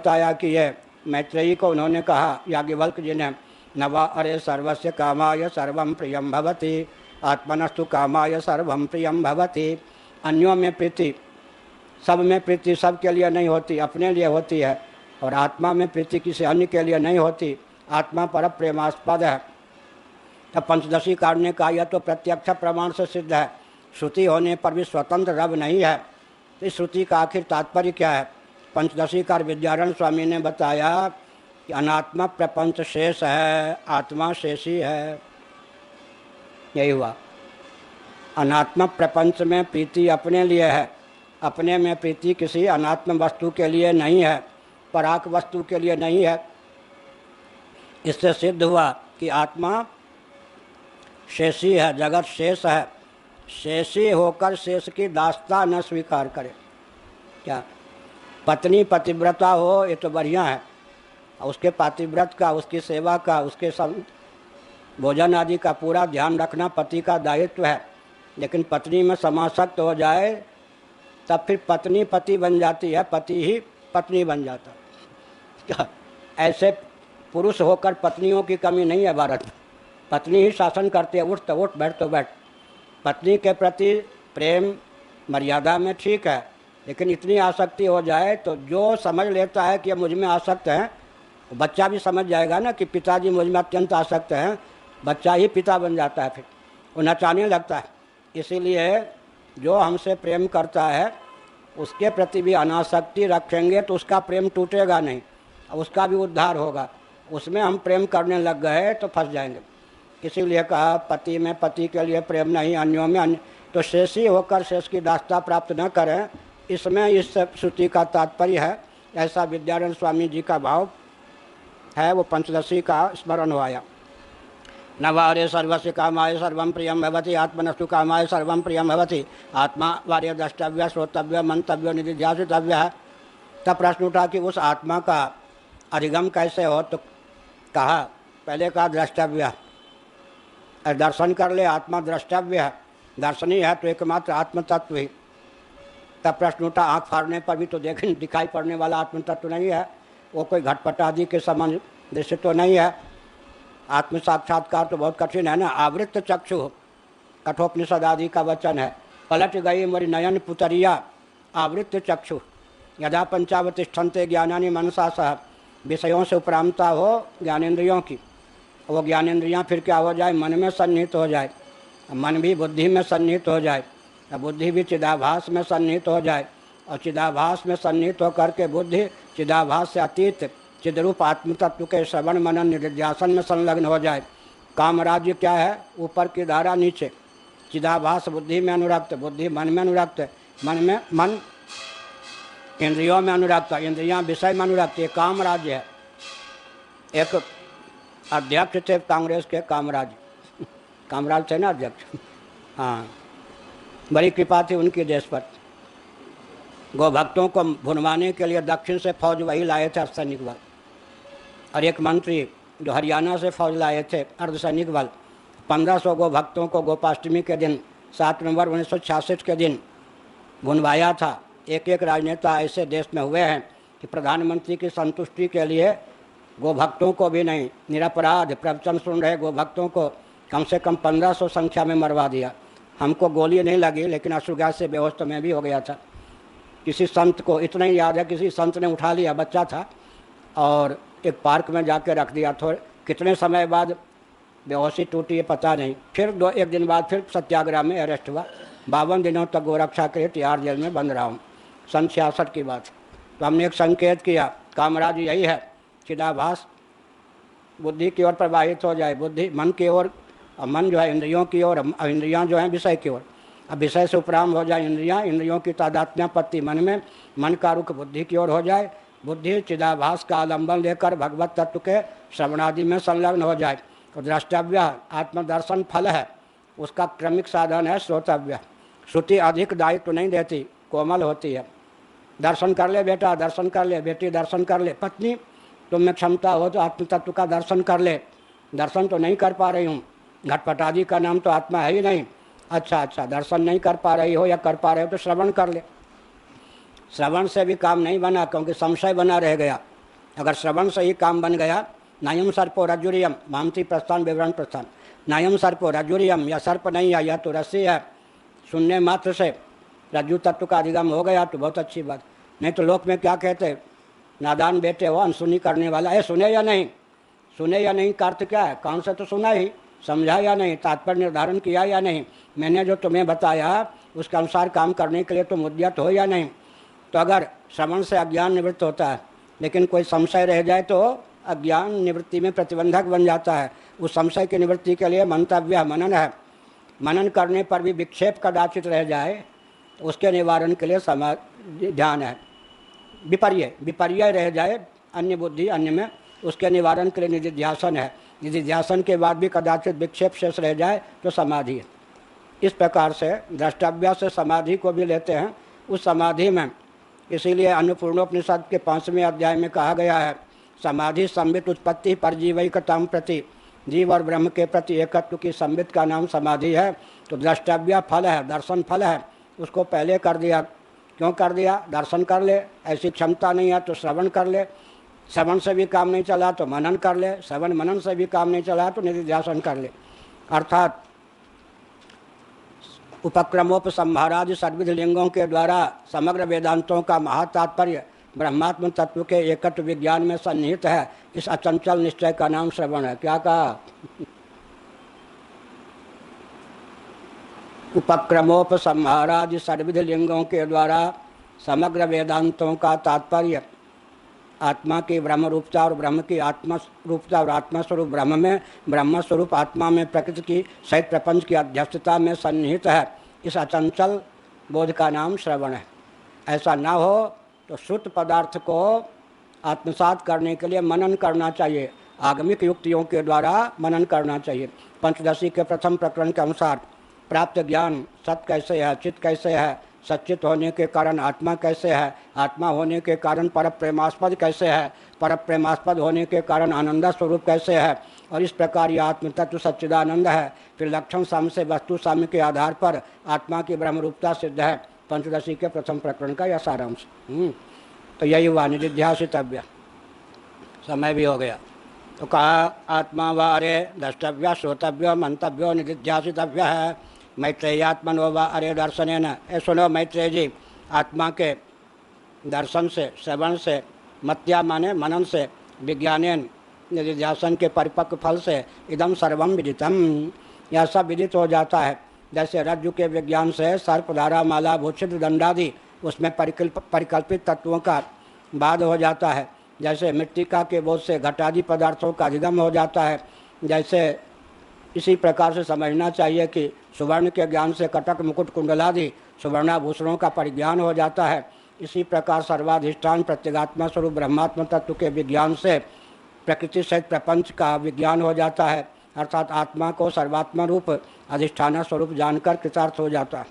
बताया कि ये मैत्रेयी को उन्होंने कहा, याज्ञवल्क्य जी ने, नवा अरे सर्वस्य कामाय सर्वं प्रियं भवति, आत्मनस्तु कामाय सर्वं प्रियं भवति। अन्यों में प्रीति, सब में प्रीति सबके लिए नहीं होती, अपने लिए होती है। और आत्मा में प्रीति किसी अन्य के लिए नहीं होती। आत्मा पर प्रेमास्पद है। तब पंचदशी कारण ने कहा, यह तो प्रत्यक्ष प्रमाण से सिद्ध है, श्रुति होने पर भी स्वतंत्र रब नहीं है। तो इस श्रुति का आखिर तात्पर्य क्या है? पंचदशी कार विद्यारण्य स्वामी ने बताया कि अनात्मा प्रपंच शेष है, आत्मा शेषी है। यही हुआ। अनात्मा प्रपंच में प्रीति अपने लिए है, अपने में प्रीति किसी अनात्म वस्तु के लिए नहीं है, पराक वस्तु के लिए नहीं है। इससे सिद्ध हुआ कि आत्मा शेषी है, जगत शेष है। शेषी होकर शेष की दास्ता न स्वीकार करे। क्या पत्नी पतिव्रता हो ये तो बढ़िया है, उसके पातिव्रत का, उसकी सेवा का, उसके सब भोजन आदि का पूरा ध्यान रखना पति का दायित्व है। लेकिन पत्नी में समासक्त हो जाए तब फिर पत्नी पति बन जाती है, पति ही पत्नी बन जाता। ऐसे पुरुष होकर पत्नियों की कमी नहीं है भारत में। पत्नी ही शासन करती है, उठ तो उठ, बैठ तो बैठ। पत्नी के प्रति प्रेम मर्यादा में ठीक है, लेकिन इतनी आसक्ति हो जाए तो जो समझ लेता है कि मुझ में आसक्त हैं, बच्चा भी समझ जाएगा ना कि पिताजी मुझ में अत्यंत आसक्त हैं, बच्चा ही पिता बन जाता है, फिर वो नचाने लगता है। इसीलिए जो हमसे प्रेम करता है उसके प्रति भी अनासक्ति रखेंगे तो उसका प्रेम टूटेगा नहीं, उसका भी उद्धार होगा। उसमें हम प्रेम करने लग गए तो फंस जाएंगे। इसीलिए कहा, पति में पति के लिए प्रेम नहीं, अन्यों में अन्य। तो शेषी होकर शेष की दास्ता प्राप्त न करें, इसमें इस श्रुति का तात्पर्य है। ऐसा विद्यारण्य स्वामी जी का भाव है। वो पंचदशी का स्मरण हुआ। नवारे सर्वस्य कामाय सर्वं प्रियं भवति, आत्मनस्तु कामाय सर्वं प्रियं भवति, आत्मा वार्य द्रष्टव्य श्रोतव्य मंतव्य निधिध्यासितव्य। तब प्रश्न उठा कि उस आत्मा का अधिगम कैसे हो? तो कहा, पहले कहा द्रष्टव्य, दर्शन कर ले, आत्मा द्रष्टव्य है, दर्शनीय है तो एकमात्र आत्म तत्व ही। तब प्रश्न उठा, आँख फाड़ने पर भी तो दिखाई पड़ने वाला आत्म तत्व नहीं है, वो कोई घटपट आदि के समान दृश्य तो नहीं है। आत्म साक्षात्कार तो बहुत कठिन है ना। आवृत्त चक्षु, कठोपनिषद आदि का वचन है। पलट गई मोरी नयन पुतरिया आवृत्त चक्षु, यदा पंचावतिष्ठन्ते ज्ञानानि मनसा सह। विषयों से उपरामता हो ज्ञानेंद्रियों की, वो ज्ञानेंद्रियाँ फिर क्या हो जाए? मन में सन्निहित हो जाए, मन भी बुद्धि में सन्निहित हो जाए, बुद्धि भी चिदाभास में सन्निहित हो जाए, और चिदाभास में सन्निहित होकर के बुद्धि चिदाभास से अतीत चिद्रूप आत्म तत्व के श्रवण मनन निधिध्यासन में संलग्न हो जाए। काम राज्य क्या है? ऊपर की धारा, नीचे चिदाभास बुद्धि में अनुरक्त, बुद्धि मन में अनुरक्त, मन इंद्रियों में अनुरक्त, इंद्रियां विषय में अनुरक्त। ये काम राज्य है। एक अध्यक्ष थे कांग्रेस के, कामराज थे ना अध्यक्ष। हाँ, बड़ी कृपा थी उनकी देश पर। गोभक्तों को भुनवाने के लिए दक्षिण से फौज वही लाए थे, अर्धसैनिक बल। और एक मंत्री जो हरियाणा से फौज लाए थे, अर्धसैनिक बल। 1500 गोभक्तों को गोपाष्टमी के दिन 7 नवंबर 1966 के दिन भुनवाया था। एक एक राजनेता ऐसे देश में हुए हैं कि प्रधानमंत्री की संतुष्टि के लिए गोभक्तों को भी नहीं, निरपराध प्रवचन सुन रहे गोभक्तों को कम से कम 1500 संख्या में मरवा दिया। हमको गोली नहीं लगी, लेकिन अश्रुगैस से बेहोश तो मैं भी हो गया था। किसी संत को, इतना ही याद है, किसी संत ने उठा लिया, बच्चा था, और एक पार्क में जाके रख दिया। थोड़े कितने समय बाद बेहोशी टूटी है पता नहीं। फिर एक दिन बाद फिर सत्याग्रह में अरेस्ट हुआ। 52 दिनों तक गोरक्षा के तिहाड़ जेल में बंद रहा हूँ। सन 66 की बात। तो हमने एक संकेत किया, कामराज यही है, चिदाभास बुद्धि की ओर प्रवाहित हो जाए, बुद्धि मन की ओर, और मन जो है इंद्रियों की ओर, इंद्रियां जो हैं विषय की ओर। अब विषय से उपराम हो जाए इंद्रियां, इंद्रियों की तादात्म्यपत्ति मन में, मन का रुख बुद्धि की ओर हो जाए, बुद्धि चिदाभास का आलंबन लेकर भगवत तत्व के श्रवणादि में संलग्न हो जाए। तो द्रष्टव्य आत्मदर्शन फल है, उसका क्रमिक साधन है श्रोतव्य। श्रुति अधिक दायित्व नहीं देती, कोमल होती है। दर्शन कर ले बेटा, दर्शन कर ले बेटी, दर्शन कर ले। पत्नी, तुम में क्षमता हो तो आत्म तत्व का दर्शन कर ले। दर्शन तो नहीं कर पा रही हूँ, घटपट आदि का नाम तो आत्मा है ही नहीं। अच्छा, दर्शन नहीं कर पा रही हो या कर पा रहे हो तो श्रवण कर ले। श्रवण से भी काम नहीं बना, क्योंकि संशय बना रह गया। अगर श्रवण से ही काम बन गया, नायम सर्पो रज्जुरियम, मामसी प्रस्थान विवरण प्रस्थान, नायम सर्पो रज्जुरियम, या सर्प नहीं है, यह तो रस्सी है, सुनने मात्र से रज्जु तत्व का अधिगम हो गया तो बहुत अच्छी बात। नहीं तो लोक में क्या कहते, नादान बेटे हो, अनसुनी करने वाला है, सुने या नहीं, सुने या नहीं का अर्थ क्या है, कान से तो सुना ही, समझा या नहीं, तात्पर्य निर्धारण किया या नहीं, मैंने जो तुम्हें बताया उसके अनुसार काम करने के लिए तुम उद्यत हो या नहीं। तो अगर श्रवण से अज्ञान निवृत्त होता है, लेकिन कोई संशय रह जाए तो अज्ञान निवृत्ति में प्रतिबंधक बन जाता है। उस संशय की निवृत्ति के लिए मंतव्य मनन है। मनन करने पर भी विक्षेप कदाचित रह जाए, उसके निवारण के लिए समाधि ध्यान है। विपर्य रह जाए अन्य बुद्धि अन्य में, उसके निवारण के लिए निधिध्यासन है। निधिध्यासन के बाद भी कदाचित विक्षेप शेष रह जाए तो समाधि है। इस प्रकार से द्रष्टव्य से समाधि को भी लेते हैं। उस समाधि में इसीलिए अन्नपूर्णोपनिषद के 5वें अध्याय में कहा गया है, समाधि संबित उत्पत्ति पर जीवैकतम प्रति, जीव और ब्रह्म के प्रति एकत्व की संबित का नाम समाधि है। तो द्रष्टव्य फल है, दर्शन फल है, उसको पहले कर दिया। क्यों कर दिया, दर्शन कर ले, ऐसी क्षमता नहीं है तो श्रवण कर ले, श्रवण से भी काम नहीं चला तो मनन कर ले, श्रवण मनन से भी काम नहीं चला तो निधिध्यासन कर ले। अर्थात उपक्रमोपसंहारादि सर्वविध लिंगों के द्वारा समग्र वेदांतों का महातात्पर्य ब्रह्मात्म तत्व के एकत्व विज्ञान में सन्निहित है। इस अचंचल निश्चय का नाम श्रवण है। क्या कहा, उपक्रमोपसंहारादि सर्वविध लिंगों के द्वारा समग्र वेदांतों का तात्पर्य आत्मा की ब्रह्म रूपता और ब्रह्म की आत्मा रूपता और आत्मा स्वरूप ब्रह्म में, ब्रह्म स्वरूप आत्मा में प्रकृति की सहित प्रपंच की अध्यक्षता में सन्निहित है। इस अचंचल बोध का नाम श्रवण है। ऐसा ना हो तो शुद्ध पदार्थ को आत्मसात करने के लिए मनन करना चाहिए, आगमिक युक्तियों के द्वारा मनन करना चाहिए। पंचदशी के प्रथम प्रकरण के अनुसार प्राप्त ज्ञान सत कैसे है, चित कैसे है, सच्चित होने के कारण आत्मा कैसे है, आत्मा होने के कारण परप्रेमास्पद कैसे है, परप्रेमास्पद होने के कारण आनंद स्वरूप कैसे है, और इस प्रकार यह आत्म तत्व सच्चिदानंद है। फिर लक्षण साम्य से वस्तु साम्य के आधार पर आत्मा की ब्रह्मरूपता सिद्ध है। पंचदशी के प्रथम प्रकरण का यह सारांश। तो यही हुआ निधिध्यासितव्य। समय भी हो गया तो कहा आत्मा व अरे द्रष्टव्य श्रोतव्य मंतव्य निधिध्यासितव्य है। मैत्रेयात्मनो व अरे दर्शनेन, सुनो मैत्रेय जी, आत्मा के दर्शन से, श्रवण से, मत्या माने मनन से, विज्ञानेन निधिध्यासन के परिपक्व फल से इदम सर्वम विदितम, यह सब विदित हो जाता है। जैसे रज्जु के विज्ञान से सर्प, धारा, माला, भूषित, दंडादि उसमें परिकल्पित तत्वों का बाध हो जाता है। जैसे मृत्तिका के बोध से घटादि पदार्थों का अधिगम हो जाता है। जैसे इसी प्रकार से समझना चाहिए कि सुवर्ण के ज्ञान से कटक, मुकुट, कुंडलादि सुवर्णाभूषणों का परिज्ञान हो जाता है। इसी प्रकार सर्वाधिष्ठान प्रत्यगात्मा स्वरूप ब्रह्मात्म तत्व के विज्ञान से प्रकृति सहित प्रपंच का विज्ञान हो जाता है। अर्थात आत्मा को सर्वात्मा रूप अधिष्ठान स्वरूप जानकर कृतार्थ हो जाता है।